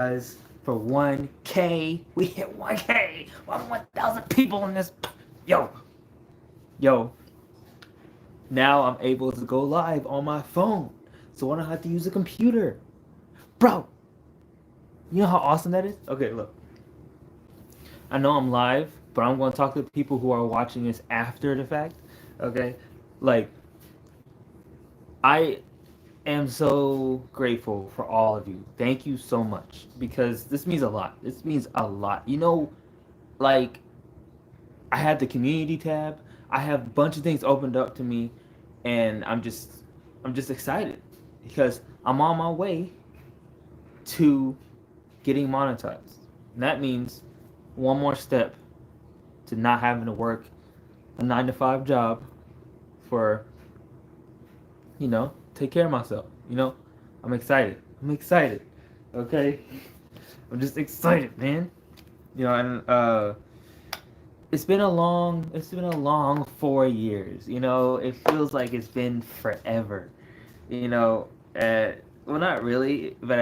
guys, for 1K. We hit 1K. 1,000 people in this. Yo, yo. Now I'm able to go live on my phone, so I don't have to use a computer, bro. You know how awesome that is? Okay, look. I know I'm live, but I'm going to talk to people who are watching this after the fact. Okay, like I am so grateful for all of you. Thank you so much because this means a lot. This means a lot. Like I have the community tab. I have a bunch of things opened up to me, and I'm just excited because I'm on my way to getting monetized. And that means one more step to not having to work a 9 to 5 job for take care of myself. I'm excited. I'm excited. Okay, I'm just excited, man. And it's been a long 4 years. It feels like it's been forever. You know, well, not really, but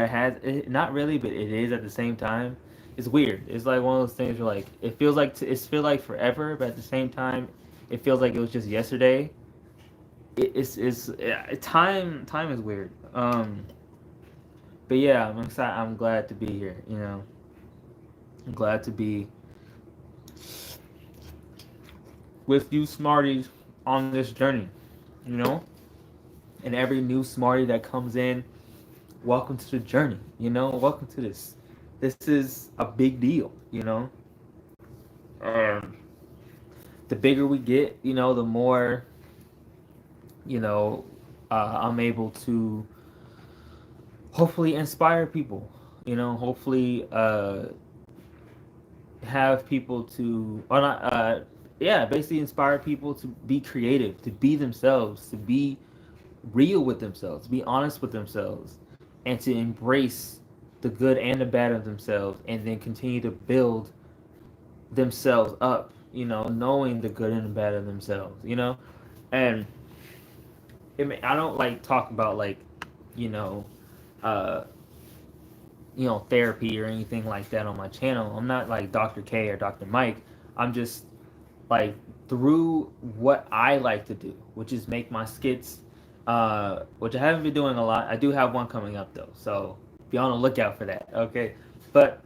not really, but it is at the same time. It's weird. It's like one of those things where like it feels like forever, but at the same time, it feels like it was just yesterday. It's time is weird. But yeah, I'm excited. I'm glad to be here. I'm glad to be with you smarties on this journey. You know, and every new smartie that comes in, welcome to the journey. Welcome to this. This is a big deal. Um, the bigger we get, the more I'm able to hopefully inspire people. Hopefully have people to, or not, yeah, basically inspire people to be creative, to be themselves, to be real with themselves, to be honest with themselves, and to embrace the good and the bad of themselves, and then continue to build themselves up. Knowing the good and the bad of themselves. And I don't like talk about like, you know, uh, therapy or anything like that on my channel. I'm not like Dr. K or Dr. Mike. I'm just like through what I like to do, which is make my skits, which I haven't been doing a lot. I do have one coming up though, so be on the lookout for that. Okay, but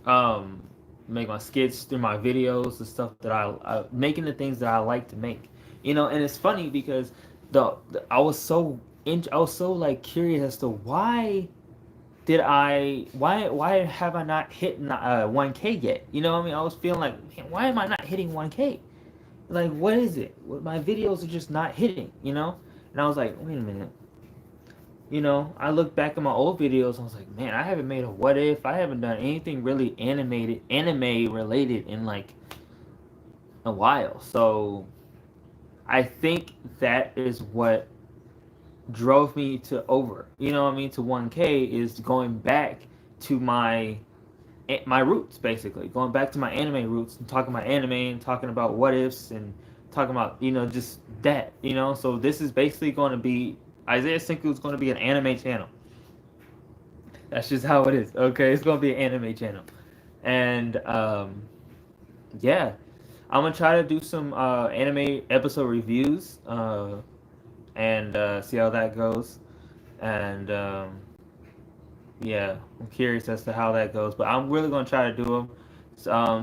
um, make my skits through my videos, the stuff that making the things that I like to make. And it's funny because I was so like curious as to why have I not hit 1K yet? I mean, I was feeling like, man, why am I not hitting 1K? Like, what is it? My videos are just not hitting, And I was like, wait a minute. I look back at my old videos. I was like, man, I haven't made a what if. I haven't done anything really anime related in like a while. So I think that is what drove me to to 1K is going back to my roots, basically going back to my anime roots and talking about anime and talking about what ifs and talking about just that. So this is basically going to be Isaiah Senku is going to be an anime channel. That's just how it is. Okay, it's going to be an anime channel. And yeah, I'm gonna try to do some anime episode reviews and see how that goes. And yeah, I'm curious as to how that goes, but I'm really gonna try to do them.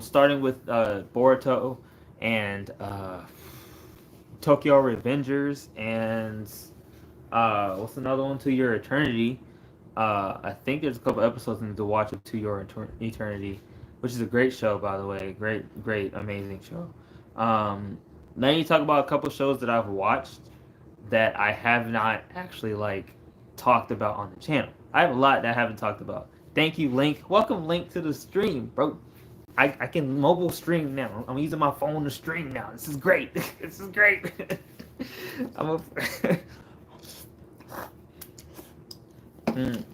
Starting with Boruto and Tokyo Revengers and what's another one? To Your Eternity. I think there's a couple episodes I need to watch of To Your Eternity, which is a great show, by the way. Great, amazing show. Now you talk about a couple shows that I've watched that I have not actually like talked about on the channel. I have a lot that I haven't talked about. Thank you, Link. Welcome, Link, to the stream, bro. I can mobile stream now. I'm using my phone to stream now. This is great. This is great.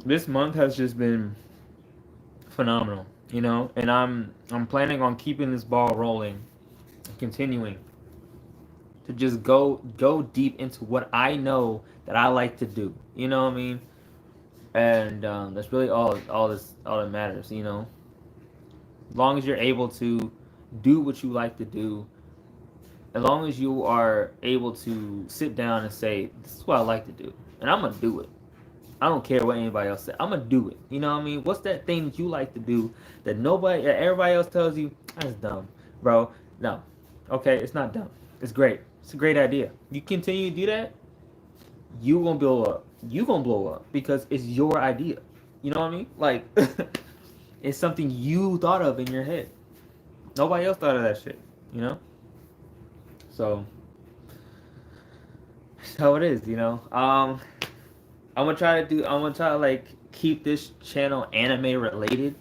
This month has just been phenomenal, and I'm planning on keeping this ball rolling, continuing to just go deep into what I know that I like to do. You know what I mean? and that's really all that matters. As long as you're able to do what you like to do, as long as you are able to sit down and say, "This is what I like to do," and I'm gonna do it. I don't care what anybody else says. I'm gonna do it. You know what I mean? What's that thing that you like to do that everybody else tells you that's dumb, bro? No, okay, it's not dumb. It's great. It's a great idea. You continue to do that, you gonna blow up. You gonna blow up because it's your idea. You know what I mean? Like, it's something you thought of in your head. Nobody else thought of that shit. You know? So, that's how it is. I'm gonna try to like keep this channel anime related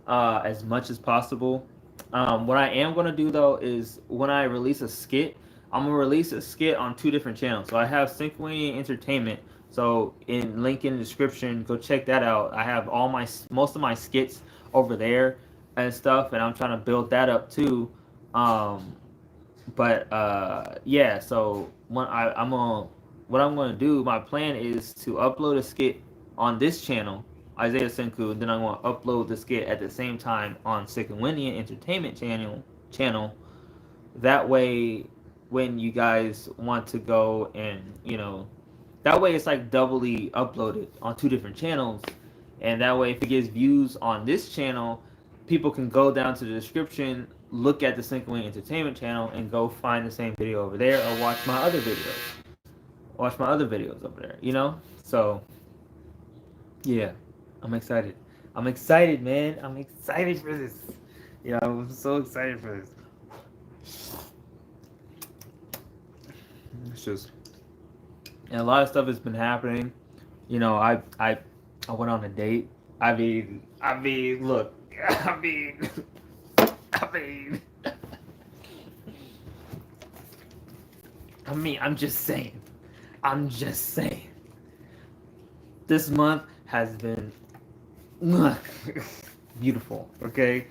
as much as possible. What I am gonna do though is when I release a skit, I'm gonna release a skit on two different channels. So I have Senku Entertainment. So in link in the description, go check that out. I have most of my skits over there and stuff, and I'm trying to build that up too. Um, but yeah, so what I'm gonna do, my plan is to upload a skit on this channel, Isaiah Senku, and then I'm gonna upload the skit at the same time on Sikawinian Entertainment channel. That way, when you guys want to go and that way it's like doubly uploaded on two different channels, and that way if it gets views on this channel, people can go down to the description, look at the Sync Entertainment channel, and go find the same video over there, or watch my other videos. Watch my other videos over there. So yeah, I'm excited. I'm excited, man. I'm excited for this. I'm so excited for this. It's just, and a lot of stuff has been happening. I went on a date. Look, I mean, I mean, I'm just saying. I'm just saying. This month has been beautiful. Okay,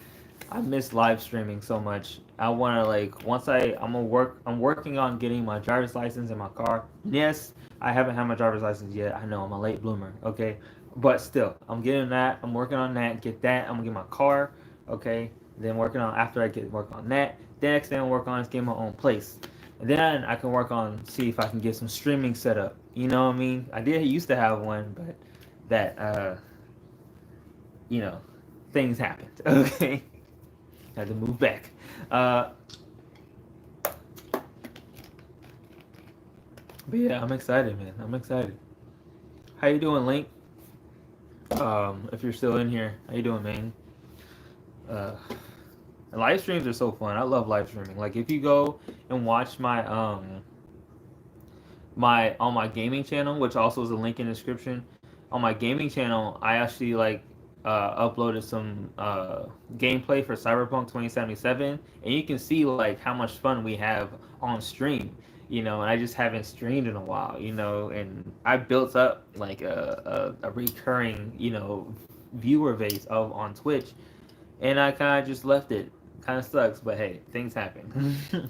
I miss live streaming so much. I want to I'm working on getting my driver's license in my car. Yes, I haven't had my driver's license yet. I know I'm a late bloomer. Okay, but still, I'm getting that. I'm working on that. Get that. I'm gonna get my car. Okay, then working on after I get work on that. The next thing I'm working on is getting my own place. And then I can work on see if I can get some streaming set up. You know what I mean? I used to have one, but that you know, things happened. Okay, had to move back. But yeah, I'm excited, man. I'm excited. How you doing, Link? If you're still in here, how you doing, man? Uh, Live streams are so fun. I love live streaming. Like if you go and watch my on my gaming channel, which also is a link in the description. On my gaming channel, I actually uploaded some gameplay for Cyberpunk 2077, and you can see like how much fun we have on stream. And I just haven't streamed in a while. And I built up like a recurring viewer base on Twitch, and I kind of just left it. Kind of sucks, but hey, things happen.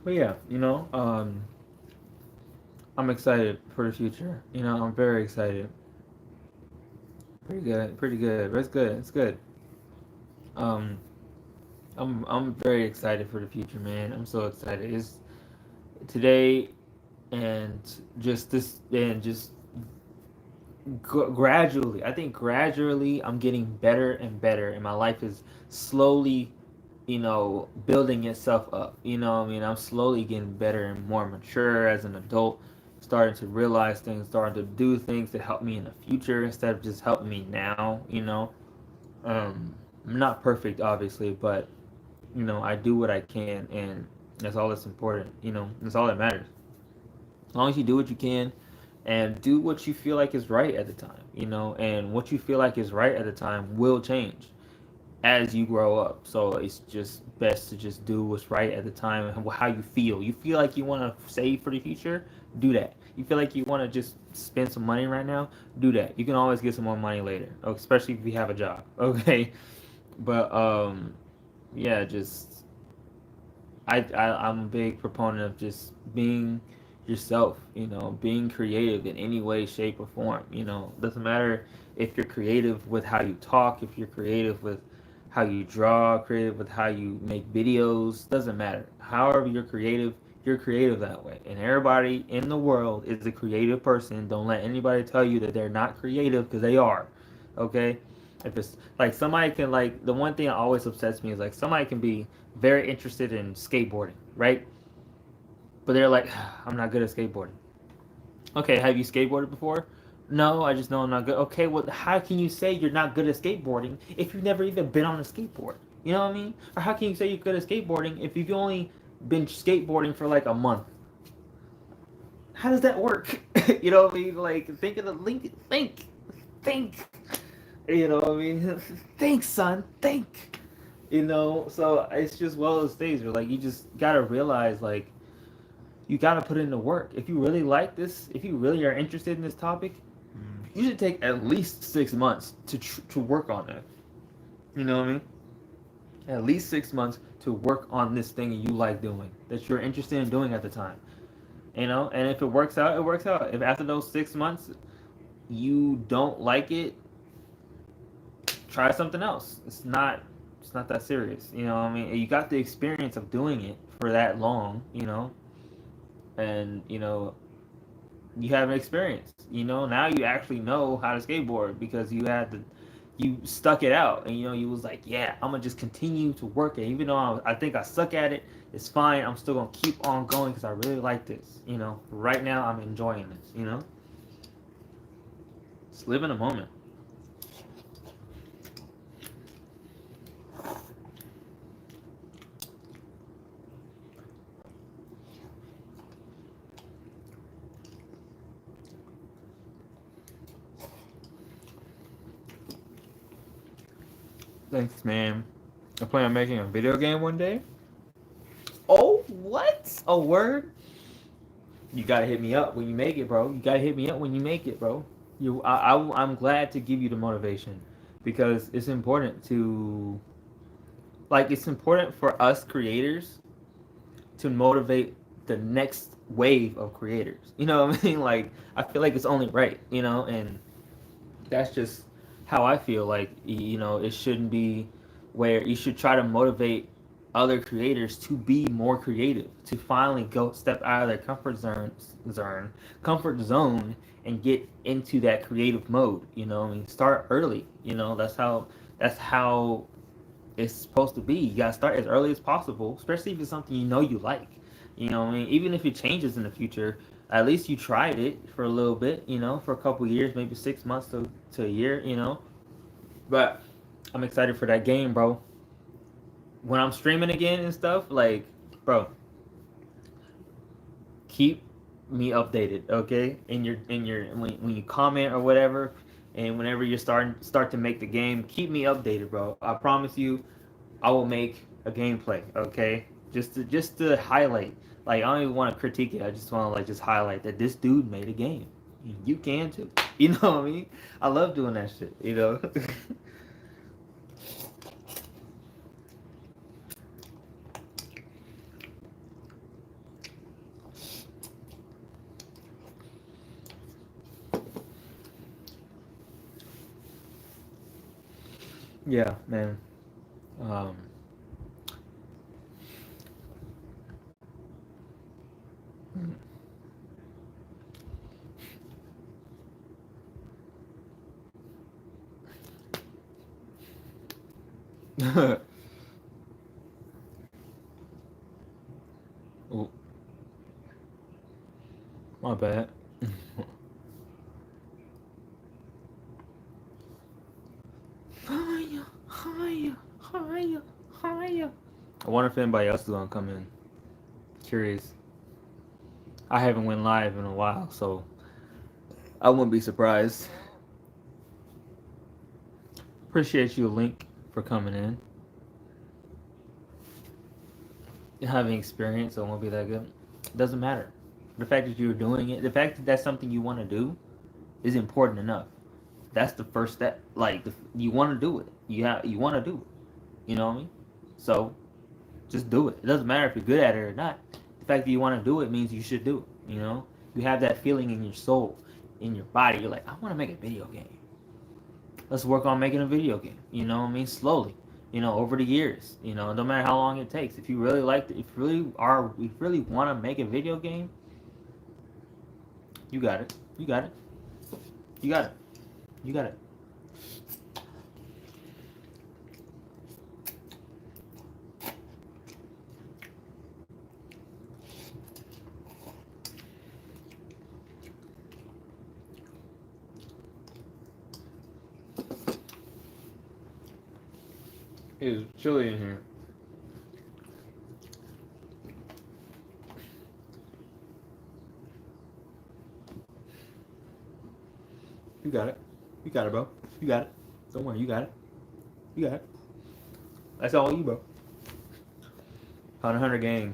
But yeah, I'm excited for the future. I'm very excited. Pretty good, pretty good. But it's good. It's good. Um, I'm very excited for the future, man. I'm so excited. It's today, and just gradually. I think gradually I'm getting better and better, and my life is slowly building itself up. What I mean? I'm slowly getting better and more mature as an adult, starting to realize things, starting to do things to help me in the future instead of just helping me now. I'm not perfect, obviously, but I do what I can, and that's all that's important. That's all that matters. As long as you do what you can, and do what you feel like is right at the time, and what you feel like is right at the time will change as you grow up. So it's just best to just do what's right at the time and how you feel. You feel like you want to save for the future, do that. You feel like you want to just spend some money right now, do that. You can always get some more money later, especially if you have a job. Okay. But yeah, just I'm a big proponent of just being yourself, you know, being creative in any way, shape, or form. You know, doesn't matter if you're creative with how you talk, if you're creative with how you draw, creative with how you make videos, doesn't matter. However you're creative that way. And everybody in the world is a creative person. Don't let anybody tell you that they're not creative because they are. Okay? If it's like somebody can like the one thing that always upsets me is like somebody can be very interested in skateboarding, right? But they're like, I'm not good at skateboarding. Okay, have you skateboarded before? No, I just know I'm not good. Okay, well, how can you say you're not good at skateboarding if you've never even been on a skateboard? You know what I mean? Or how can you say you're good at skateboarding if you've only been skateboarding for like a month? How does that work? You know what I mean? Like, think of the link. Think. You know what I mean? Think, son. Think. You know, so it's just one of those things where like you just gotta realize like you gotta put in the work. If you really like this, if you really are interested in this topic, you should take at least 6 months to work on it. You know what I mean? At least 6 months to work on this thing you like doing that you're interested in doing at the time. You know, and if it works out, it works out. If after those 6 months you don't like it, try something else. It's not that serious. You know what I mean? You got the experience of doing it for that long, you know, and you know you have an experience. You know, now you actually know how to skateboard because you stuck it out, and you know you was like, yeah, I'm gonna just continue to work it, even though I think I suck at it. It's fine. I'm still gonna keep on going because I really like this. You know, right now I'm enjoying this. You know, just live in a moment. Thanks, man. I plan on making a video game one day. Oh, what? A word? You gotta hit me up when you make it, bro. You gotta hit me up when you make it, bro. I'm glad to give you the motivation because it's important to like it's important for us creators to motivate the next wave of creators. You know what I mean? Like I feel like it's only right, you know, and that's just how I feel. Like you know, it shouldn't be where you should try to motivate other creators to be more creative, to finally go step out of their comfort zone, and get into that creative mode. You know, I mean, start early. You know, that's how it's supposed to be. You gotta start as early as possible, especially if it's something you know you like. You know, what I mean, even if it changes in the future, at least you tried it for a little bit. You know, for a couple years, maybe 6 months to a year. You know, but I'm excited for that game, bro. When I'm streaming again and stuff, like, bro, keep me updated, okay? In your when you comment or whatever, and whenever you start to make the game, keep me updated, bro. I promise you, I will make a gameplay, okay? Just to highlight. Like I don't even want to critique it. I just want to like just highlight that this dude made a game. You can too. You know what I mean? I love doing that shit. You know. Yeah, man. Um. Oh, my bad. Higher, higher, higher, higher. I wonder if anybody else is gonna come in. Curious. I haven't went live in a while, so I wouldn't be surprised. Appreciate you, Link, for coming in. Having experience, so it won't be that good. It doesn't matter. The fact that you're doing it, the fact that that's something you want to do, is important enough. That's the first step. Like you want to do it. You want to do it. You know what I mean? So just do it. It doesn't matter if you're good at it or not. The fact that you want to do it means you should do it. You know, you have that feeling in your soul, in your body. You're like, I want to make a video game. Let's work on making a video game. You know what I mean? Slowly. You know, over the years. You know, no matter how long it takes. If you really like, if you really want to make a video game, you got it. You got it. You got it. You got it. It's chilly in here. You got it. You got it, bro. You got it. Don't worry, you got it. You got it. That's all you, bro. Hunter x Hunter gang.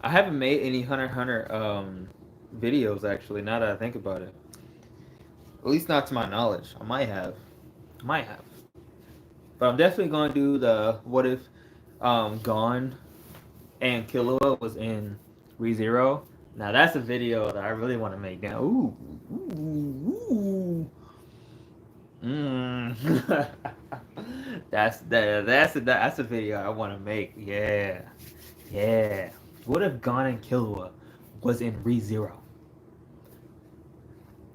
I haven't made any Hunter x Hunter videos actually. Now that I think about it, at least not to my knowledge. I might have. But I'm definitely gonna do the what if Gon and Killua was in ReZero. Now that's a video that I really want to make now. Ooh. That's a video I want to make. Yeah. What if Gon and Killua was in ReZero?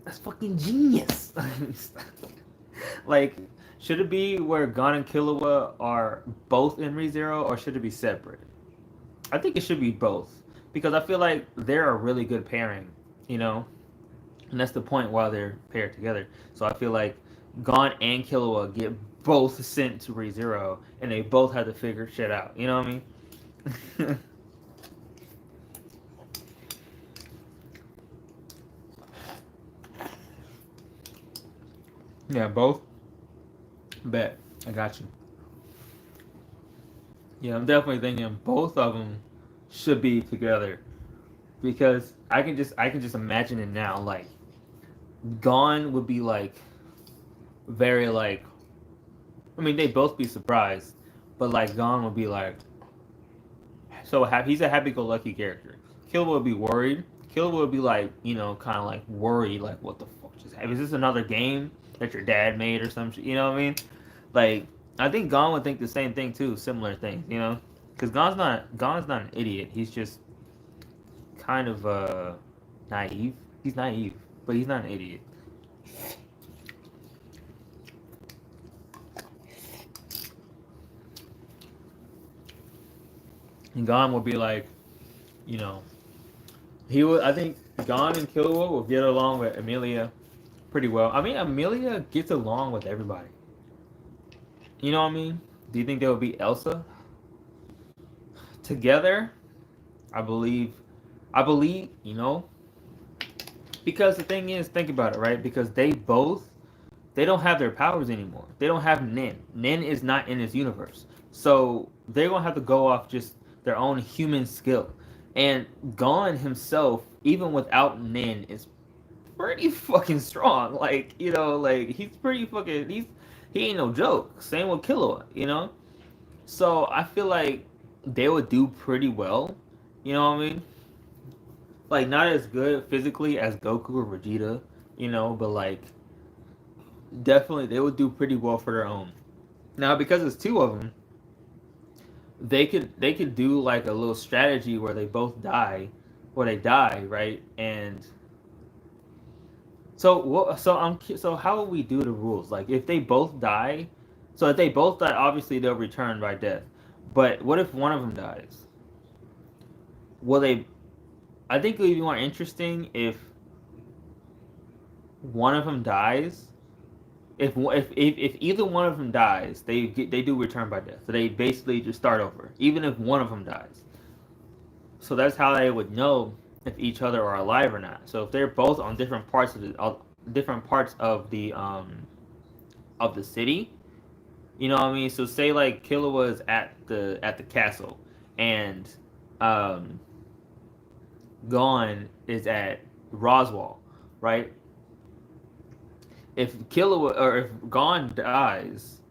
That's fucking genius. Like, should it be where Gon and Killua are both in ReZero, or should it be separate? I think it should be both, because I feel like they're a really good pairing, you know, and that's the point why they're paired together. So I feel like Gon and Killua get both sent to ReZero, and they both have to figure shit out. You know what I mean? Yeah, both. Bet. I got you. Yeah, I'm definitely thinking both of them should be together, because I can just imagine it now. Like, Gon would be like very like, I mean, they both be surprised, but like Gon would be like so happy. He's a happy-go-lucky character. Killua would be worried. Killua would be like, you know, kind of like worried, like, what the fuck just happened? Is this another game that your dad made or some shit? You know what I mean? Like, I think Gon would think the same thing too, similar things, you know, because Gon's not an idiot. He's just kind of naive. He's naive, but he's not an idiot. And Gon would be like, you know, he would. I think Gon and Killua will get along with Amelia pretty well. I mean, Amelia gets along with everybody. You know what I mean? Do you think there would be Elsa together? I believe. You know, because the thing is, think about it, right? Because they don't have their powers anymore. They don't have Nin. Nin is not in this universe, so they're gonna have to go off just their own human skill. And Gon himself, even without Nin, is pretty fucking strong. Like, you know, like he's pretty fucking. He ain't no joke. Same with Killua, you know. So I feel like they would do pretty well. You know what I mean? Like, not as good physically as Goku or Vegeta, you know, but like definitely they would do pretty well for their own. Now, because it's two of them, they could do like a little strategy where they both die, or they die, right? And so how will we do the rules? Like, if they both die, so if they both die, obviously they'll return by death. But what if one of them dies? Will they? I think it would be more interesting if one of them dies. If either one of them dies, they do return by death. So they basically just start over, even if one of them dies. So that's how they would know if each other are alive or not. So if they're both on different parts of the city, you know what I mean. So say like Killua is at the castle, and Gon is at Roswell, right? If Gon dies,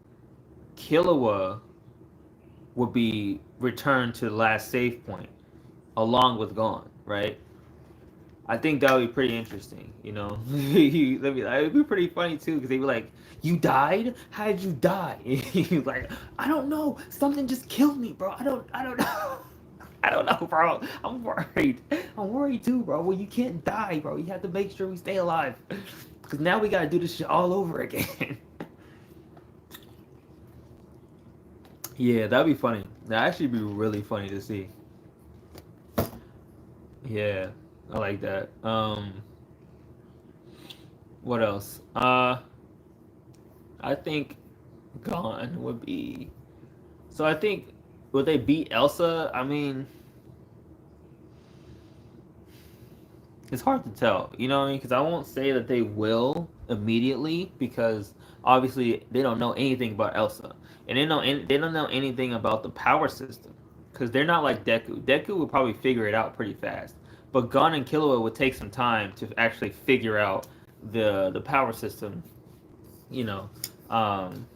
Killua would be returned to the last save point along with Gon, right? I think that would be pretty interesting, you know. It'd be pretty funny too, because they'd be like, "You died? How did you die?" He's like, "I don't know. Something just killed me, bro. I don't know. I don't know, bro. I'm worried. I'm worried too, bro. Well, you can't die, bro. You have to make sure we stay alive, because now we gotta do this shit all over again." Yeah, that'd be funny. That'd actually be really funny to see. Yeah, I like that. What else? I think Gone would be. So I think would they beat Elsa? I mean, it's hard to tell. You know what I mean? Because I won't say that they will immediately because obviously they don't know anything about Elsa, and they don't know anything about the power system because they're not like Deku. Deku would probably figure it out pretty fast, but Gon and Killua would take some time to actually figure out the power system. You know, um,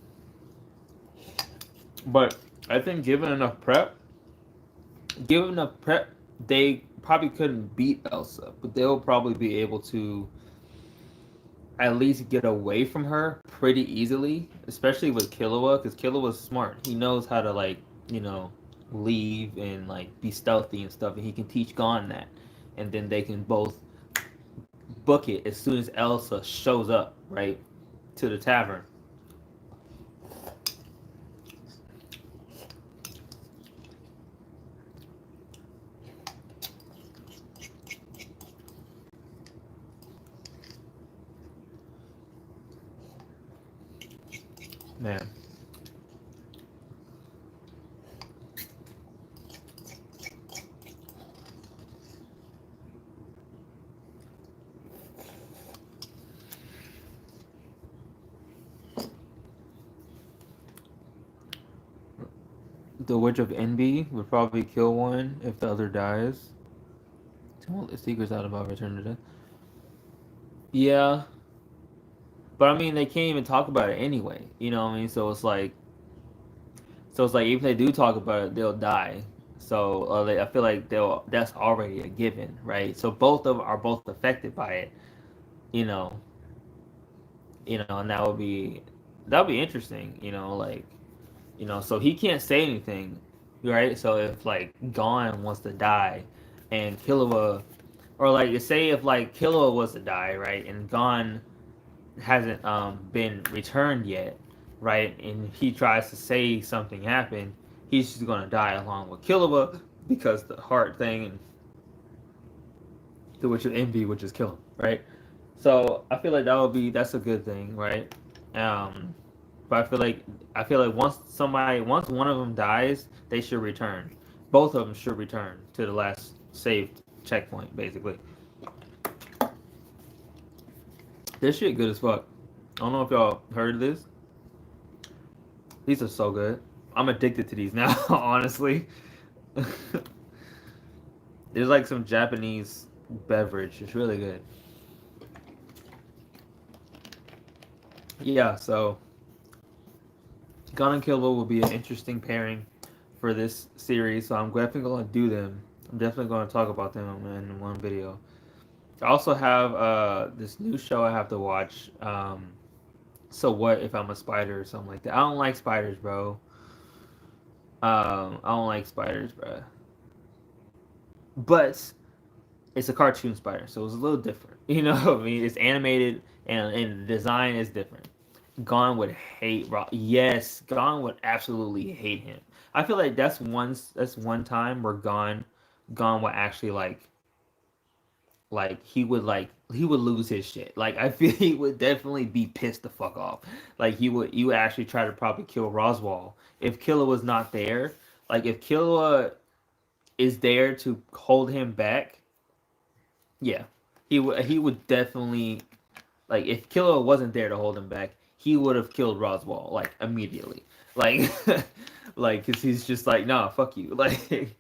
but I think given enough prep, they probably couldn't beat Elsa, but they'll probably be able to at least get away from her pretty easily, especially with Killua, because Killua's smart. He knows how to like, you know, leave and like be stealthy and stuff, and he can teach Gon that, and then they can both book it as soon as Elsa shows up, right, to the tavern. Man, the Witch of Envy would probably kill one if the other dies. Tell the secrets out about Return to Death. Yeah, but I mean, they can't even talk about it anyway. You know what I mean? So it's like if they do talk about it, they'll die. So I feel like they'll that's already a given, right? So both of them are both affected by it. You know, and that would be interesting. So he can't say anything, right? So if like Gon wants to die, and Killua, or like say if like Killua was to die, right, and Gon hasn't been returned yet, right? And he tries to say something happened, he's just gonna die along with Killua because the heart thing and the Witch of Envy would just kill him, right? So I feel like that's a good thing, right? Um, but I feel like once one of them dies, they should return. Both of them should return to the last saved checkpoint, basically. This shit good as fuck. I don't know if y'all heard of this. These are so good. I'm addicted to these now, honestly. There's like some Japanese beverage. It's really good. Yeah, so Gun and Killua will be an interesting pairing for this series. So I'm definitely going to do them. I'm definitely going to talk about them in one video. I also have this new show I have to watch. So what if I'm a spider or something like that? I don't like spiders, bro. I don't like spiders, bro. But it's a cartoon spider, so it's a little different. You know what I mean? It's animated and the design is different. Gon would hate Rock. Yes, Gon would absolutely hate him. I feel like that's one time where Gon would actually he would lose his shit. Like I feel he would definitely be pissed the fuck off. Like you would actually try to probably kill Roswell if Killua was not there. Like if Killua is there to hold him back, yeah, he would definitely like if Killua wasn't there to hold him back, he would have killed Roswell like immediately. Like like cuz he's just like, "Nah, fuck you." Like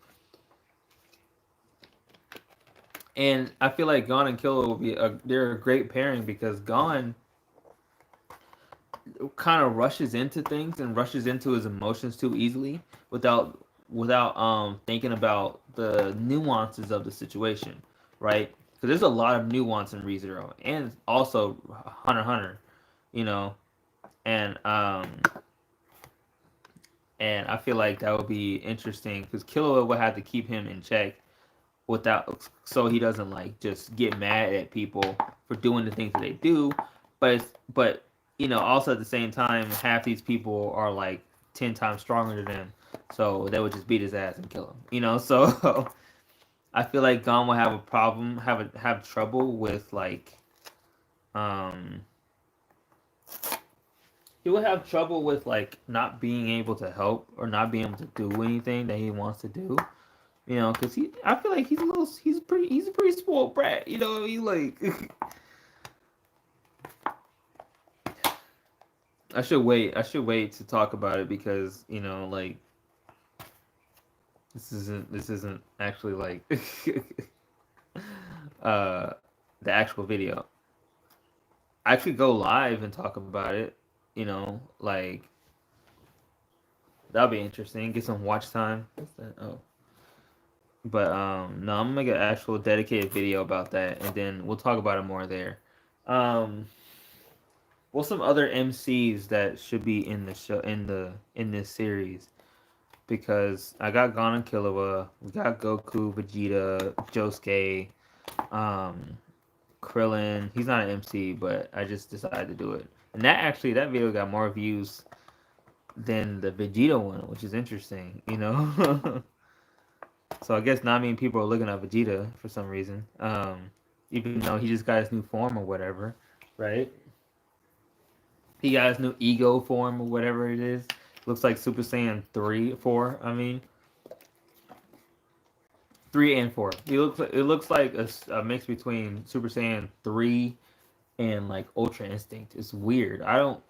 and I feel like Gon and Killua will be they're a great pairing because kind of rushes into things and rushes into his emotions too easily without thinking about the nuances of the situation, right? Because there's a lot of nuance in ReZero and also Hunter x Hunter, you know, and and I feel like that would be interesting because Killua would have to keep him in check without so he doesn't like just get mad at people for doing the things that they do, but also at the same time half these people are like 10 times stronger than him, so they would just beat his ass and kill him, so I feel like Gon will have a problem, have trouble with like um he would have trouble with like not being able to help or not being able to do anything that he wants to do. Because I feel like he's a pretty spoiled brat. He like, I should wait to talk about it because like this isn't actually like uh the actual video. I could go live and talk about it. Like that'll be interesting. Get some watch time. What's that? Oh. But no, I'm gonna make an actual dedicated video about that, and then we'll talk about it more there. Um, what's some other MCs that should be in the show in this series? Because I got Gon and Killua, we got Goku, Vegeta, Josuke, um, Krillin. He's not an MC, but I just decided to do it. And that video got more views than the Vegeta one, which is interesting. So I guess not many people are looking at Vegeta for some reason. Even though he just got his new form or whatever, right? He got his new ego form or whatever it is. Looks like Super Saiyan 3, 4. I mean, 3 and 4. It looks like a mix between Super Saiyan 3 and like Ultra Instinct. It's weird. I don't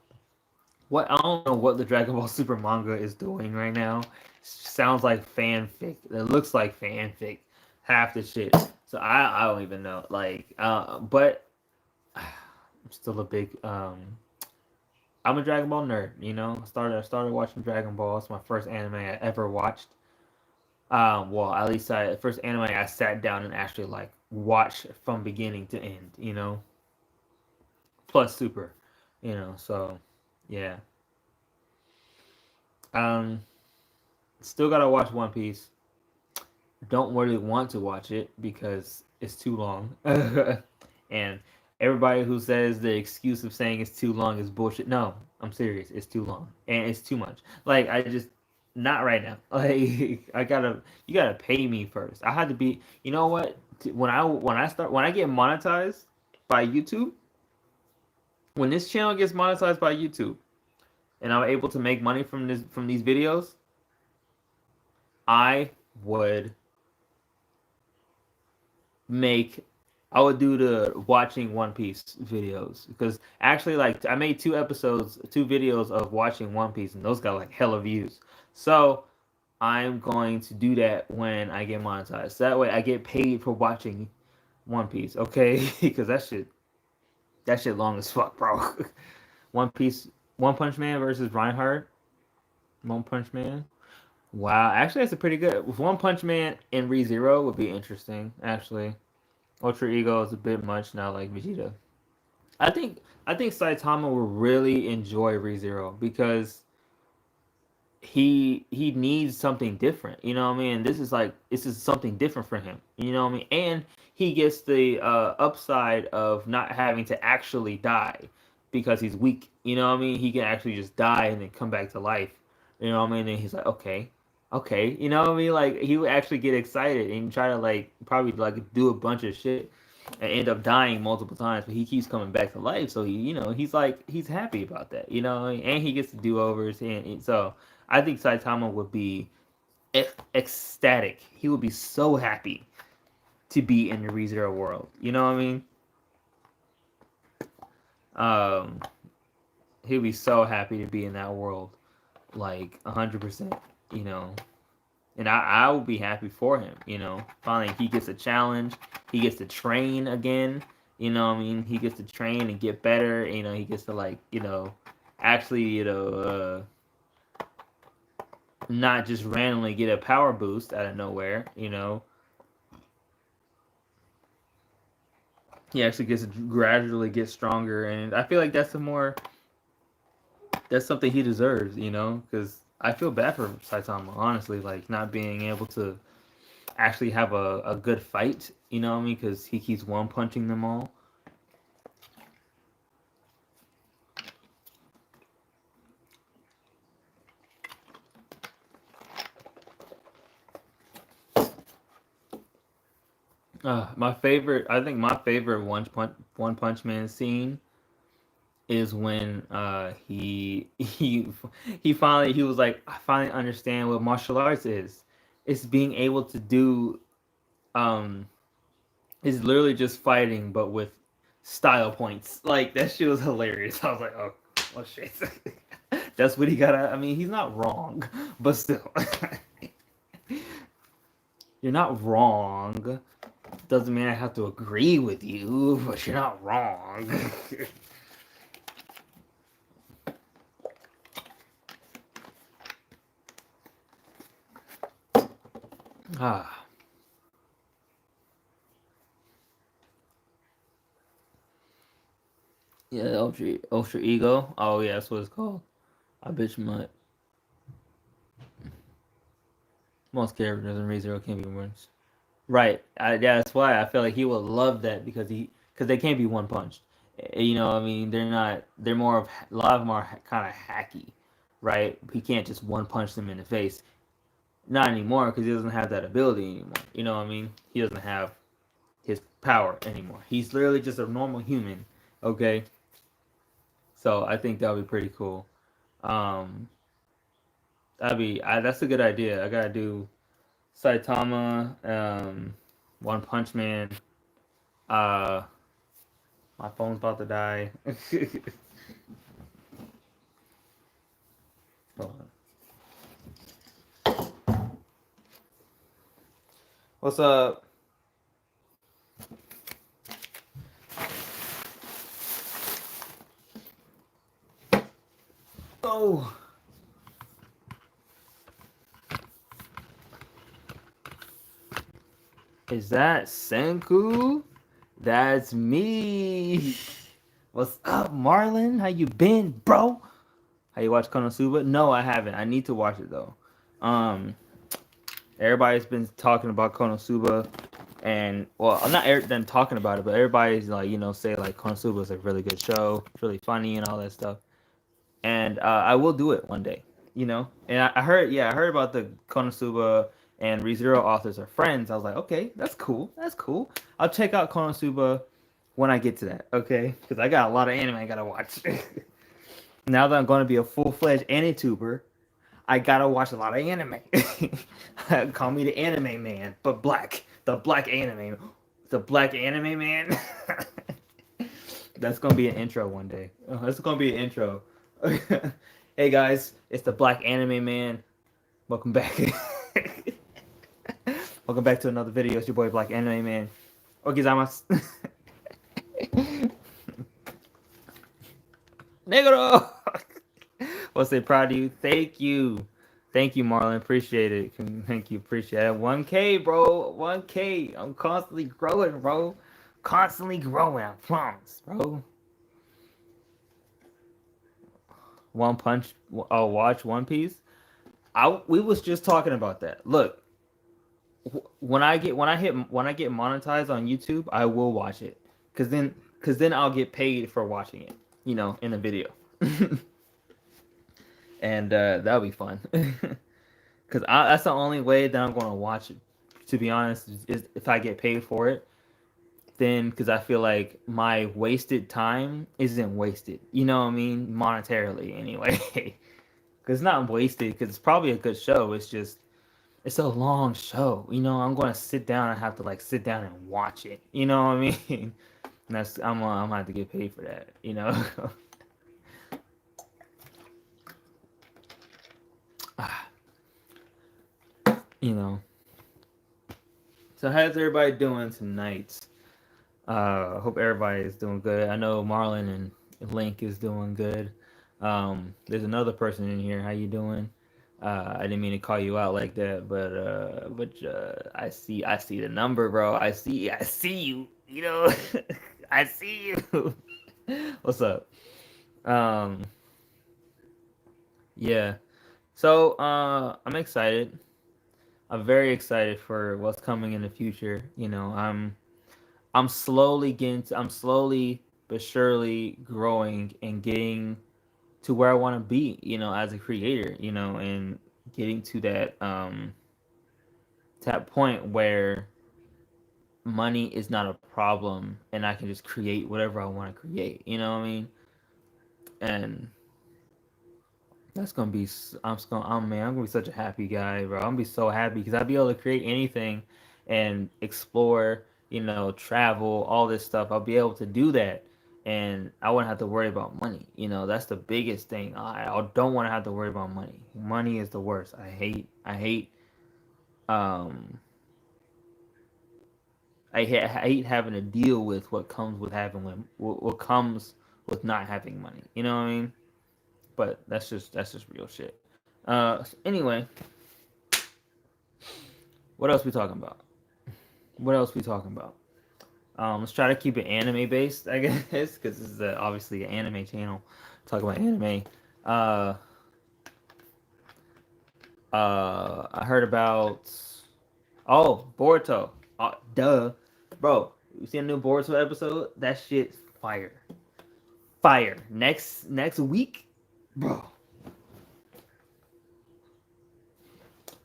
know what the Dragon Ball Super manga is doing right now. Sounds like fanfic. It looks like fanfic. Half the shit. So I don't even know. Like but I'm still a big I'm a Dragon Ball nerd. I started watching Dragon Ball. It's my first anime I ever watched. Well, at least first anime I sat down and actually like watched from beginning to end. Plus Super. So yeah. Um Still gotta watch One Piece. Don't really want to watch it because it's too long. And everybody who says the excuse of saying it's too long is bullshit. No, I'm serious. It's too long and it's too much. Like I just not right now. Like you gotta pay me first. I had to be. You know what? When I get monetized by YouTube, when this channel gets monetized by YouTube, and I'm able to make money from these videos, I would make I would do the watching One Piece videos because actually like I made 2 videos of watching One Piece and those got like hella views. So I'm going to do that when I get monetized. So that way I get paid for watching One Piece, okay? Because that shit long as fuck, bro. One Piece, One Punch Man versus Reinhardt. One Punch Man. Wow, actually that's a pretty good. One Punch Man and ReZero would be interesting, actually. Ultra Ego is a bit much now, like Vegeta. I think Saitama will really enjoy ReZero because he needs something different. You know what I mean? This is something different for him. You know what I mean? And he gets the upside of not having to actually die because he's weak. You know what I mean? He can actually just die and then come back to life. You know what I mean? And he's like, okay, okay. You know what I mean? Like he would actually get excited and try to like probably like do a bunch of shit and end up dying multiple times, but he keeps coming back to life. So he's like he's happy about that. And he gets to do overs, and so I think Saitama would be ecstatic. He would be so happy to be in the ReZero world. You know what I mean? Um, he'd be so happy to be in that world, like 100%. You know, and I would be happy for him. Finally he gets a challenge. He gets to train again. You know what I mean? He gets to train and get better. He gets to like actually, not just randomly get a power boost out of nowhere. He actually gets to gradually get stronger, and I feel like that's something he deserves. Because I feel bad for Saitama, honestly, like not being able to actually have a good fight. You know what I mean? Because he keeps one punching them all. I think my favorite One Punch Man scene is when he was like, I finally understand what martial arts is. It's being able to do um it's literally just fighting but with style points. Like that shit was hilarious. I was like, oh shit. That's what he got. I mean, he's not wrong, but still, you're not wrong. Doesn't mean I have to agree with you, but you're not wrong. Ah, yeah, ultra ego. Oh yeah, that's what it's called. I bet you most characters in ReZero can't be winners. Right. Yeah, that's why I feel like he would love that because they can't be one punched. I mean, they're not. They're more of a lot of them are kind of hacky, right? He can't just one punch them in the face. Not anymore because he doesn't have that ability anymore. You know what I mean? He doesn't have his power anymore. He's literally just a normal human. Okay. So I think that would be pretty cool. Um, that's a good idea. I gotta do Saitama, One Punch Man. Uh, my phone's about to die. Hold on. What's up? Oh, is that Senku? That's me. What's up, Marlon? How you been, bro? How you watch Konosuba? No, I haven't. I need to watch it though. Um, everybody's been talking about Konosuba, and well, I'm not done talking about it, but everybody's like, say like Konosuba is a really good show, it's really funny and all that stuff. And I will do it one day, And I heard about the Konosuba and ReZero authors are friends. I was like, okay, that's cool, that's cool. I'll check out Konosuba when I get to that, okay? Because I got a lot of anime I gotta watch. Now that I'm going to be a full fledged anituber, I gotta watch a lot of anime. Call me the anime man, but black. The black anime. The black anime man. That's gonna be an intro one day. That's gonna be an intro. Hey guys, it's the black anime man. Welcome back. Welcome back to another video. It's your boy Black Anime Man. Okizamasu. Negro. Well, say proud of you. Thank you. Thank you, Marlon. Appreciate it. Thank you. Appreciate it. 1K, bro. 1K. I'm constantly growing, bro. Constantly growing. I promise, bro. One Punch. I'll watch One Piece. We was just talking about that. Look, when I get monetized on YouTube, I will watch it. Cause then I'll get paid for watching it. In a video. And that'll be fun. Because that's the only way that I'm going to watch it, to be honest, is if I get paid for it. Then, because I feel like my wasted time isn't wasted. You know what I mean? Monetarily, anyway. Because it's not wasted, because it's probably a good show. It's a long show. I'm going to sit down and have to, like, sit down and watch it. You know what I mean? And I'm going to have to get paid for that. you know. So how's everybody doing tonight? Hope everybody is doing good. I know Marlon and Link is doing good. There's another person in here. How you doing? I didn't mean to call you out like that, but I see the number, bro. I see you. You know, I see you. What's up? Um, yeah. So I'm excited. I'm very excited for what's coming in the future. I'm slowly but surely growing and getting to where I want to be, as a creator, and getting to that point where money is not a problem and I can just create whatever I want to create, you know what I mean? And that's gonna be. I'm just gonna. Oh man, I'm gonna be such a happy guy, bro. I'm gonna be so happy because I'll be able to create anything and explore. Travel, all this stuff. I'll be able to do that, and I wouldn't have to worry about money. That's the biggest thing. I don't want to have to worry about money. Money is the worst. I hate. Um. I hate having to deal with what comes with what comes with not having money. You know what I mean? But that's just real shit. Anyway, what else we talking about? What else we talking about? Let's try to keep it anime based, I guess, because this is obviously an anime channel. Talk about anime. Uh, I heard about Boruto. Duh, bro. You see a new Boruto episode? That shit's fire. Fire. Next week, bro.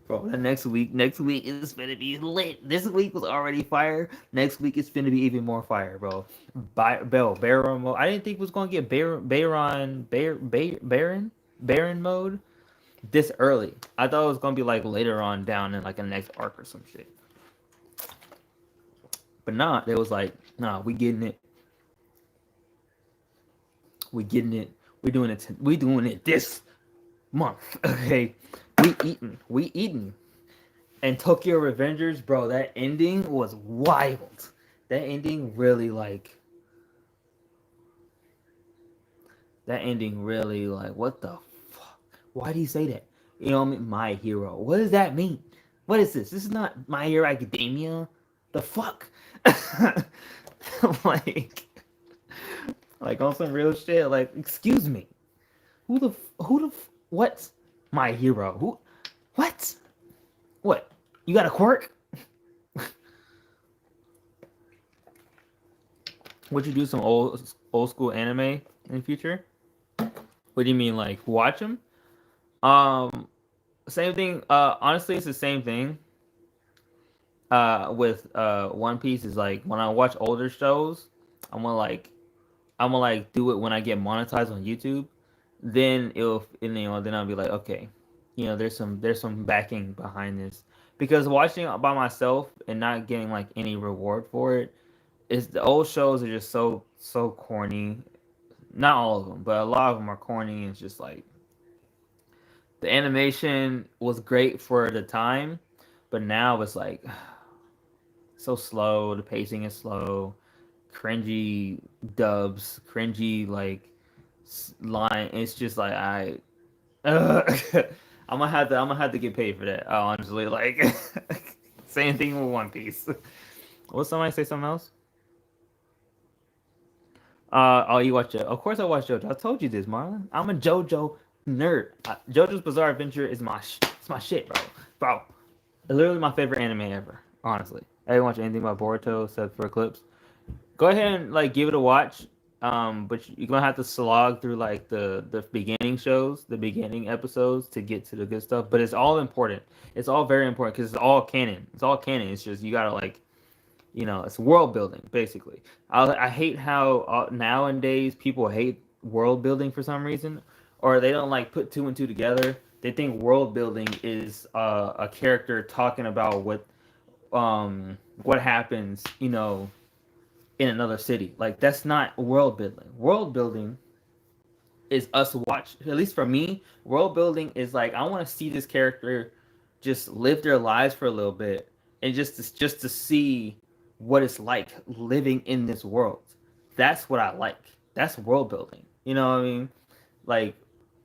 Bro, the next week is gonna be lit. This week was already fire. Next week it's gonna be even more fire, bro. Baron mode. I didn't think it was gonna get Baron mode this early. I thought it was gonna be like later on down in like a next arc or some shit. But nah, it was like, nah, we getting it. We getting it. We doing it this month. Okay, we eating. And Tokyo Revengers, bro, that ending was wild. That ending really like what the fuck? Why do you say that? I mean, my hero. What does that mean? What is this? This is not My Hero Academia. The fuck? like like on some real shit. Like, excuse me. What? My hero. Who? What? What? You got a quirk? Would you do some old school anime in the future? What do you mean, like watch them? Um, Same thing. Honestly, it's the same thing. With One Piece is like when I watch older shows, I'm gonna like do it when I get monetized on YouTube. Then then I'll be like, okay, there's some backing behind this because watching it by myself and not getting like any reward for it is the old shows are just so corny. Not all of them, but a lot of them are corny. It's just like the animation was great for the time, but now it's like so slow. The pacing is slow. Cringy dubs, cringy like line. It's just like I'm gonna have to get paid for that. Honestly, like same thing with One Piece. Will somebody say something else? Oh, you watch it? Of course, I watch JoJo. I told you this, Marlon. I'm a JoJo nerd. JoJo's Bizarre Adventure is it's my shit, bro. Literally my favorite anime ever. Honestly, I didn't watch anything about Boruto except for clips. Go ahead and like give it a watch. But you're gonna have to slog through like the beginning shows, the beginning episodes to get to the good stuff. But it's all important. It's all very important because it's all canon. It's all canon. It's just you gotta like it's world building basically. I hate how nowadays people hate world building for some reason, or they don't like put two and two together. They think world building is a character talking about what happens, in another city. Like that's not world building. World building is us watch. At least for me, world building is like I want to see this character just live their lives for a little bit and just to see what it's like living in this world. That's what I like. That's world building. You know what I mean? Like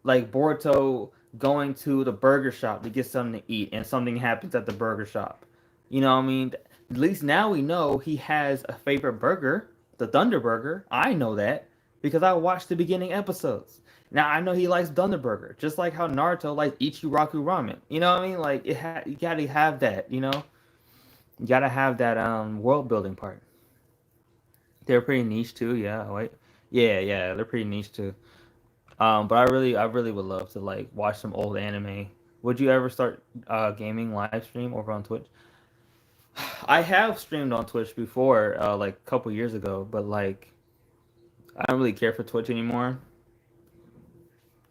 like Boruto going to the burger shop to get something to eat, and something happens at the burger shop. You know what I mean? At least now we know he has a favorite burger, the Thunder Burger. I know that because I watched the beginning episodes. Now I know he likes Thunder Burger, just like how Naruto likes Ichiraku ramen. You know what I mean? Like you gotta have that. You know, you gotta have that world building part. They're pretty niche too. Yeah, wait. Yeah, they're pretty niche too. But I really would love to like watch some old anime. Would you ever start gaming live stream over on Twitch? I have streamed on Twitch before, like a couple years ago, but like I don't really care for Twitch anymore.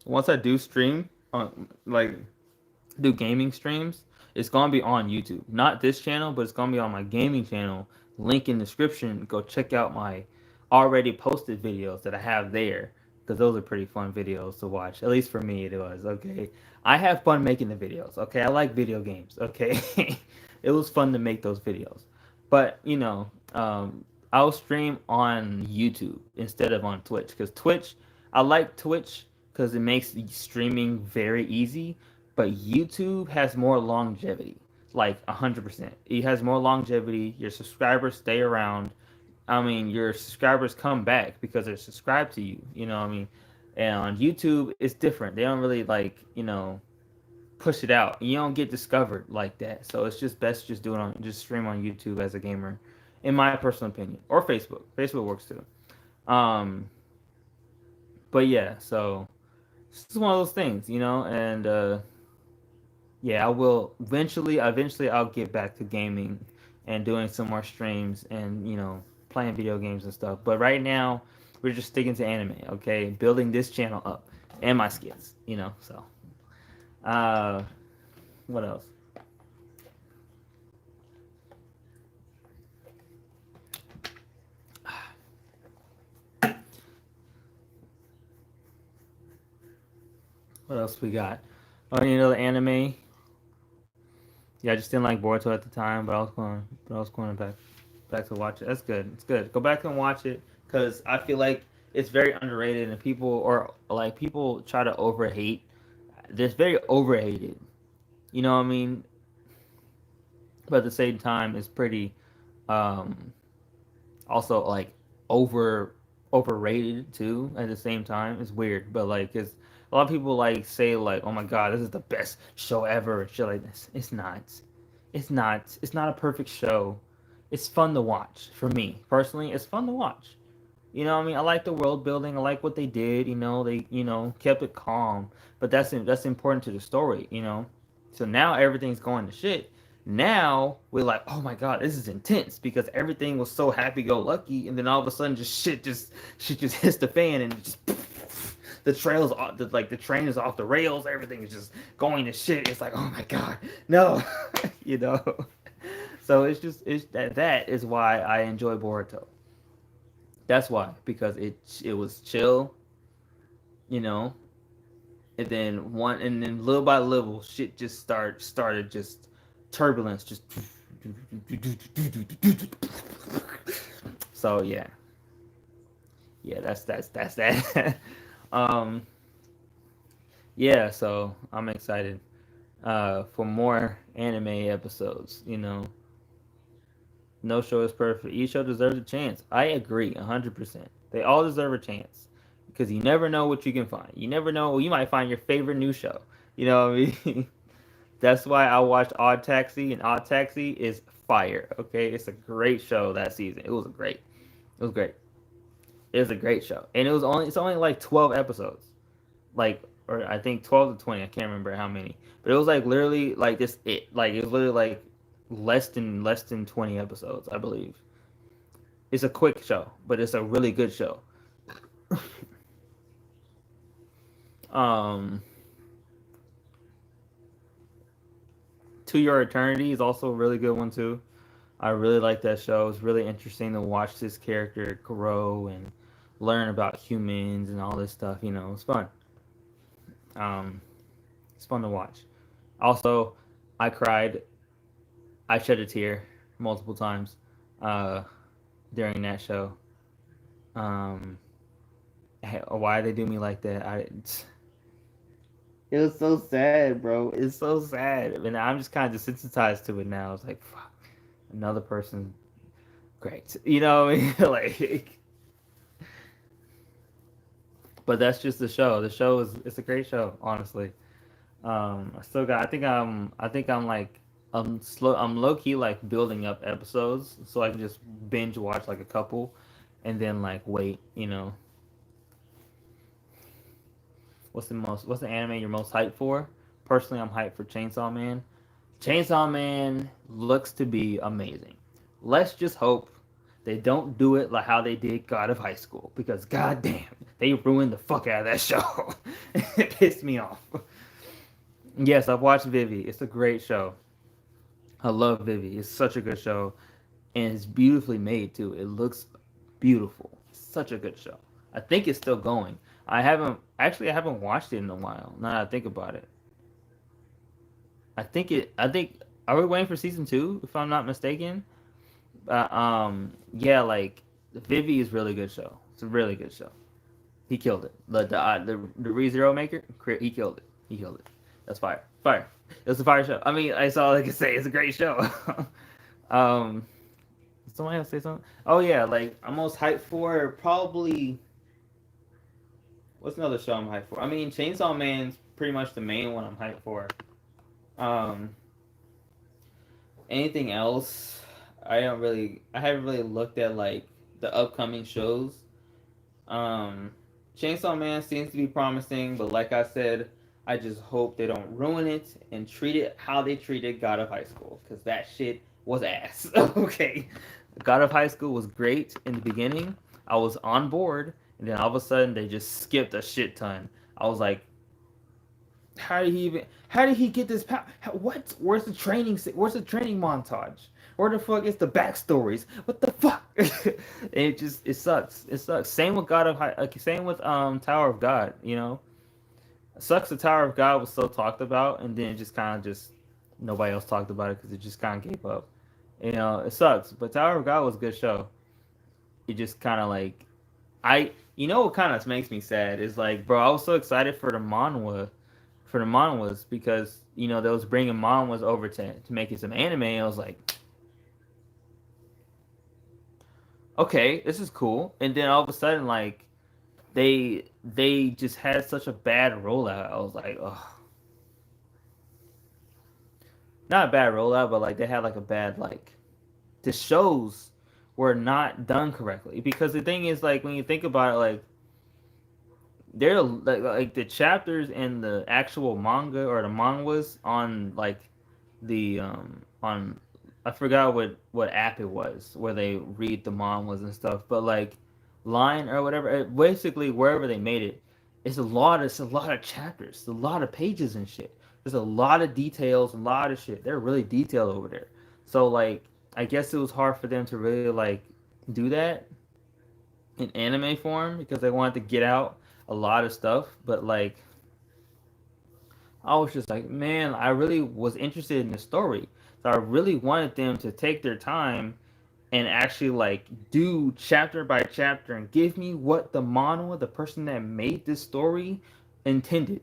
Once I do stream on like do gaming streams, it's gonna be on YouTube. Not this channel, but it's gonna be on my gaming channel. Link in description. Go check out my already posted videos that I have there because those are pretty fun videos to watch. At least for me, it was. Okay, I have fun making the videos. Okay, I like video games. Okay, it was fun to make those videos. But I'll stream on YouTube instead of on Twitch because Twitch. I like Twitch because it makes streaming very easy, but YouTube has more longevity, like 100%. It has more longevity. Your subscribers stay around. I mean, your subscribers come back because they're subscribed to you. You know what I mean? And on YouTube, it's different. They don't really like push it out. You don't get discovered like that. So it's just best just do it on just stream on YouTube as a gamer, in my personal opinion, or Facebook. Facebook works too. Um, but yeah, so it's just one of those things, and yeah, I will eventually I'll get back to gaming and doing some more streams and playing video games and stuff. But right now we're just sticking to anime, okay? Building this channel up and my skits, so uh what else? What else we got? Oh, any other anime? Yeah, I just didn't like Boruto at the time, but I was going back to watch it. That's good. It's good. Go back and watch it because I feel like it's very underrated, and people try to overhate. It's very overhated. You know what I mean? But at the same time, it's pretty um, also like over overrated too. At the same time, it's weird, but like it's a lot of people like say like, "Oh my god, this is the best show ever," and shit like this. It's not. It's not. It's not a perfect show. It's fun to watch for me personally. It's fun to watch. You know what I mean? I like the world building. I like what they did. They kept it calm, but that's important to the story. So now everything's going to shit. Now we're like, oh my god, this is intense because everything was so happy go lucky, and then all of a sudden, just shit just hits the fan, and just the trails like the train is off the rails. Everything is just going to shit. It's like, oh my god, no, you know. So that is why I enjoy Boruto. That's why, because it was chill, you know, and then little by little shit just started just turbulence just so yeah, that's that. um yeah, so I'm excited for more anime episodes. No show is perfect. Each show deserves a chance. I agree 100%. They all deserve a chance because you never know what you can find. You never know. You might find your favorite new show. You know what I mean? That's why I watched Odd Taxi, and Odd Taxi is fire. Okay, it's a great show that season. It was great. It was great. It was a great show, and it's only like 12 episodes, like, or I think 12 to 20. I can't remember how many, but it was like literally like this. It was literally like less than 20 episodes, I believe. It's a quick show, but it's a really good show. um, To Your Eternity is also a really good one too. I really like that show. It's really interesting to watch this character grow and learn about humans and all this stuff. It's fun. Um, it's fun to watch. Also, I cried. I shed a tear multiple times uh, during that show. Um, why they do me like that? It was so sad, bro. It's so sad. I mean, I'm just kind of desensitized to it now. It's like, fuck, another person, great. You know what I mean? Like, but that's just the show. The show is it's a great show, honestly. I still got. I think I'm like. I'm slow. I'm low key like building up episodes so I can just binge watch like a couple, and then like wait. You know, what's the anime you're most hyped for? Personally, I'm hyped for Chainsaw Man. Chainsaw Man looks to be amazing. Let's just hope they don't do it like how they did God of High School because goddamn, they ruined the fuck out of that show. It pissed me off. Yes, I've watched Vivi. It's a great show. I love Vivi. It's such a good show, and it's beautifully made too. It looks beautiful. Such a good show. I think it's still going. I haven't watched it in a while. Now that I think about it, I think are we waiting for season two? If I'm not mistaken. Yeah, like Vivi is a really good show. It's a really good show. He killed it. The ReZero maker, he killed it. He killed it. That's fire. Fire. It was a fire show. I mean, that's all I can say. It's a great show. um, did somebody else say something? Oh yeah, like I'm most hyped for probably. What's another show I'm hyped for? I mean, Chainsaw Man's pretty much the main one I'm hyped for. Um, anything else? I haven't really looked at like the upcoming shows. Um, Chainsaw Man seems to be promising, but like I said, I just hope they don't ruin it and treat it how they treated God of High School, because that shit was ass. Okay, God of High School was great in the beginning. I was on board, and then all of a sudden they just skipped a shit ton. I was like, how did he even? How did he get this power? What? Where's the training? Where's the training montage? Where the fuck is the backstories? What the fuck? It sucks. It sucks. Same with God of High. Same with Tower of God. You know, it sucks. The Tower of God was so talked about, and then it just kind of just nobody else talked about it because it just kind of gave up. You know, it sucks. But Tower of God was a good show. It just kind of like you know what kind of makes me sad is like, bro, I was so excited for the manhwas because you know they was bringing manhwas over to make it some anime. I was like, okay, this is cool. And then all of a sudden, like they just had such a bad rollout. I was like, oh, not a bad rollout, but like they had like a bad like the shows were not done correctly because the thing is like when you think about it, like they're like the chapters in the actual manga or the manhwas on like the on I forgot what app it was where they read the manhwas and stuff, but like line or whatever, basically wherever they made it, it's a lot of chapters, a lot of pages and shit. There's a lot of details, a lot of shit. They're really detailed over there. So like I guess it was hard for them to really like do that in anime form because they wanted to get out a lot of stuff, but like I was just like, man, I really was interested in the story. So I really wanted them to take their time and actually like do chapter by chapter and give me what the manhwa, the person that made this story, intended.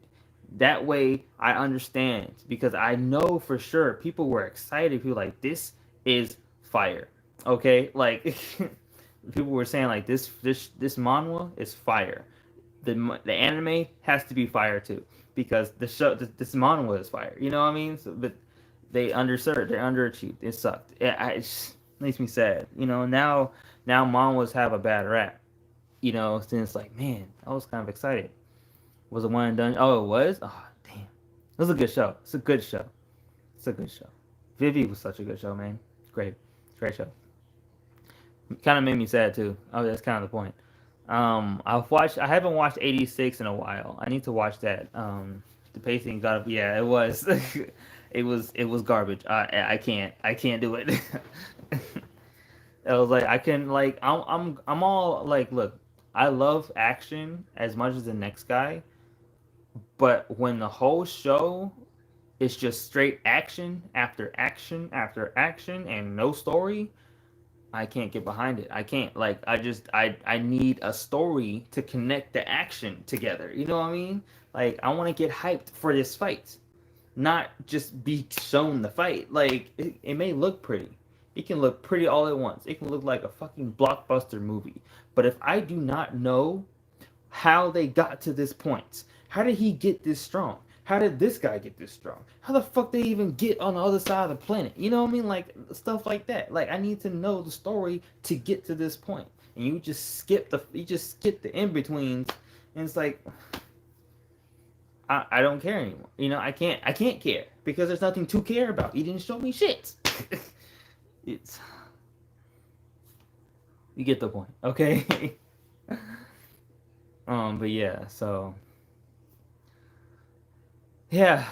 That way I understand because I know for sure people were excited. People were like, this is fire. Okay, like people were saying like this manhwa is fire. The anime has to be fire too because the show this manhwa is fire. You know what I mean? So, but they underserved, they underachieved. It sucked. It just makes me sad. You know, now manhwas have a bad rap. You know, since like man, I was kind of excited. Was it one and done? Oh, it was. Oh, damn. It was a good show. It's a good show. It's a good show. Vivi was such a good show, man. Great, great show. Kind of made me sad too. Oh, that's kind of the point. I haven't watched 86 in a while. I need to watch that. The pacing got yeah, it was, it was garbage. I can't do it. I was like, I can like, I'm all like, look, I love action as much as the next guy, but when the whole show is just straight action after action after action and no story, I can't get behind it. I can't like I need a story to connect the action together. You know what I mean? Like I want to get hyped for this fight, not just be shown the fight. Like it may look pretty. It can look pretty all at once. It can look like a fucking blockbuster movie. But if I do not know how they got to this point. How did he get this strong? How did this guy get this strong? How the fuck they even get on the other side of the planet? You know what I mean? Like stuff like that. Like I need to know the story to get to this point. And you just skip the in betweens, and it's like I don't care anymore. You know, I can't care because there's nothing to care about. You didn't show me shit. It's you get the point, okay? But yeah, so yeah,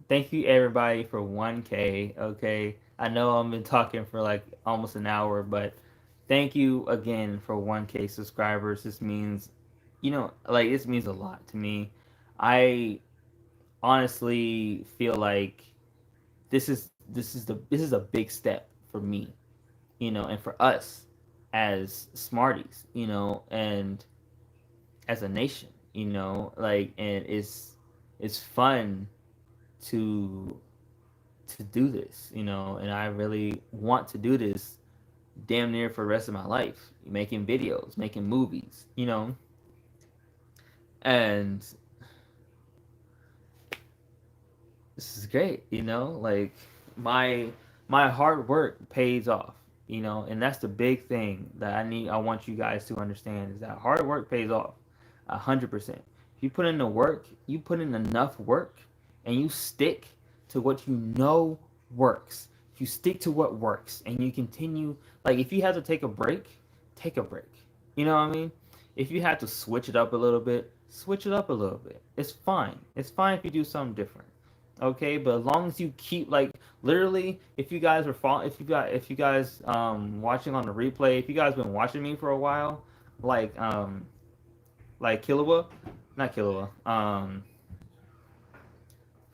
thank you everybody for 1K. Okay, I know I've been talking for like almost an hour, but thank you again for 1K subscribers. This means, you know, like this means a lot to me. I honestly feel like this is a big step for me, you know, and for us as Smarties, you know, and as a nation, you know, like, and it's fun to do this, you know, and I really want to do this damn near for the rest of my life, making videos, making movies, you know, and this is great, you know, like my my hard work pays off, you know, and that's the big thing that I want you guys to understand is that hard work pays off 100%. If you put in the work, you put in enough work, and you stick to what you know works. If you stick to what works, and you continue, like if you have to take a break, take a break. You know what I mean? If you have to switch it up a little bit, switch it up a little bit. It's fine. It's fine if you do something different. Okay, but as long as you keep like literally, if you guys were if you guys watching on the replay, if you guys been watching me for a while, like Killua, not Killua,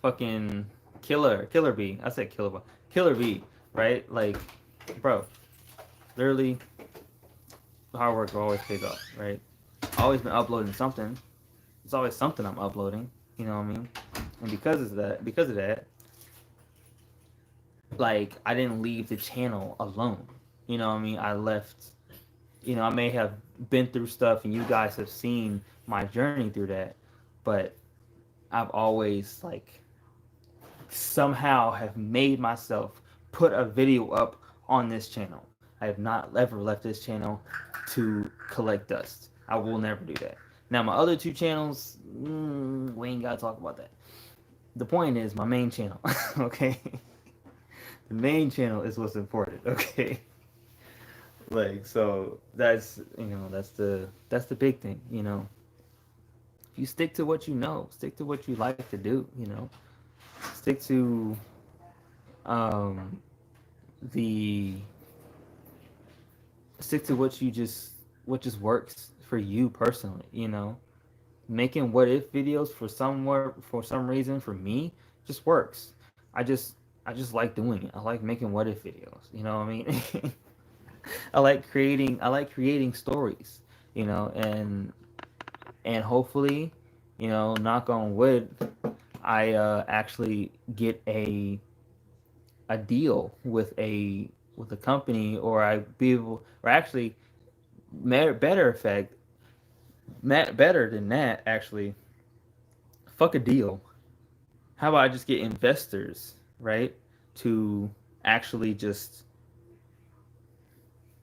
fucking Killer B. I said Killua, Killer B, right? Like, bro, literally, hard work always pays off, right? Always been uploading something. It's always something I'm uploading. You know what I mean? And because of that, like I didn't leave the channel alone. You know what I mean? I left. You know, I may have been through stuff, and you guys have seen my journey through that, but I've always like somehow have made myself put a video up on this channel. I have not ever left this channel to collect dust. I will never do that. Now my other two channels, we ain't gotta talk about that. The point is my main channel, okay? The main channel is what's important, okay? Like so that's that's the big thing, you know. If you stick to what you know, stick to what you like to do, you know. Stick to um the stick to what just works for you personally, you know. Making what if videos for some reason for me just works. I just like doing it. I like making what if videos, you know what I mean? I like creating stories, you know, and hopefully, you know, knock on wood, I actually get a deal with a company, or I be able, or actually, better effect, better than that, actually, fuck a deal. How about I just get investors, right, to actually just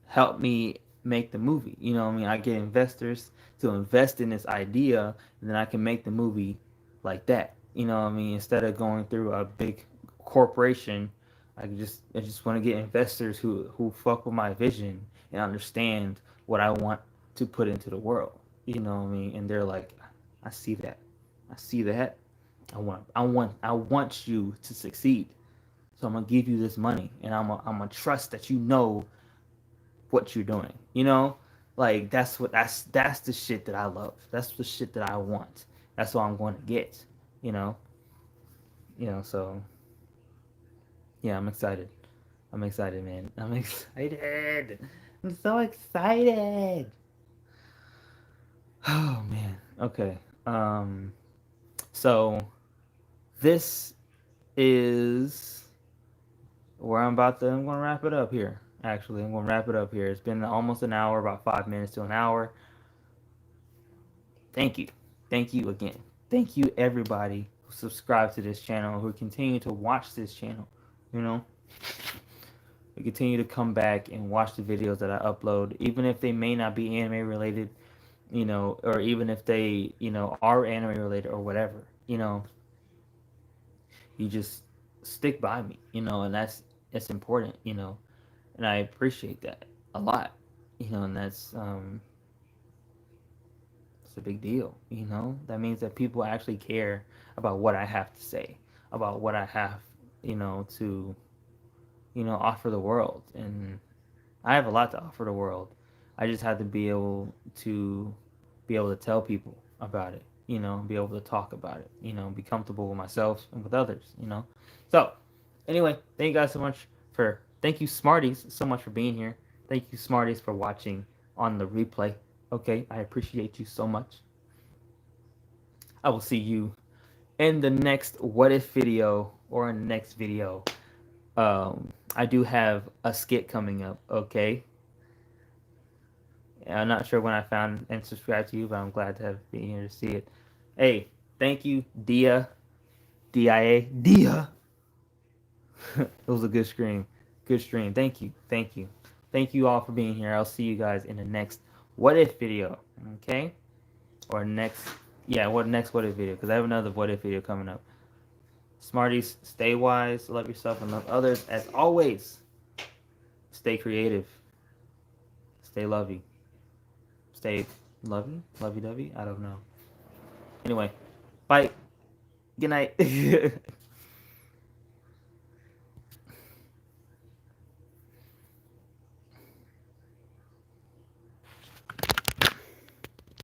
help me make the movie. You know what I mean? I get investors to invest in this idea, and then I can make the movie like that. You know what I mean? Instead of going through a big corporation, I just want to get investors who fuck with my vision and understand what I want to put into the world. You know what I mean? And they're like, I see that. I see that. I want you to succeed. So I'm gonna give you this money, and I'm gonna trust that you know what you're doing. You know, like that's the shit that I love. That's the shit that I want. That's what I'm going to get. You know, so yeah, I'm excited. I'm excited, man. I'm excited. I'm so excited. Oh man. Okay. So this is where I'm gonna wrap it up here. Actually, I'm gonna wrap it up here. It's been almost an hour, about 5 minutes to an hour. Thank you. Thank you again. Thank you everybody who subscribed to this channel, who continue to watch this channel. You know, we continue to come back and watch the videos that I upload, even if they may not be anime related, you know, or even if they, you know, are anime related or whatever, you know, you just stick by me, you know, and that's important, you know, and I appreciate that a lot, you know, and it's a big deal, you know. That means that people actually care about what I have to say, about what I have, you know, to, you know, offer the world, and I have a lot to offer the world. I just have to be able to tell people about it, you know, be able to talk about it, you know, be comfortable with myself and with others, you know. So, anyway, thank you guys so much thank you Smarties so much for being here. Thank you Smarties for watching on the replay. Okay, I appreciate you so much. I will see you in the next what if video or in the next video. I do have a skit coming up, okay? I'm not sure when I found and subscribed to you, but I'm glad to have been here to see it. Hey, thank you, Dia. DIA. Dia. It was a good stream. Good stream. Thank you. Thank you. Thank you all for being here. I'll see you guys in the next what if video. Okay? Or next, yeah, next what if video, because I have another what if video coming up. Smarties, stay wise, love yourself and love others. As always, stay creative. Stay lovey. Stay lovey? Lovey dovey? I don't know. Anyway, bye. Good night.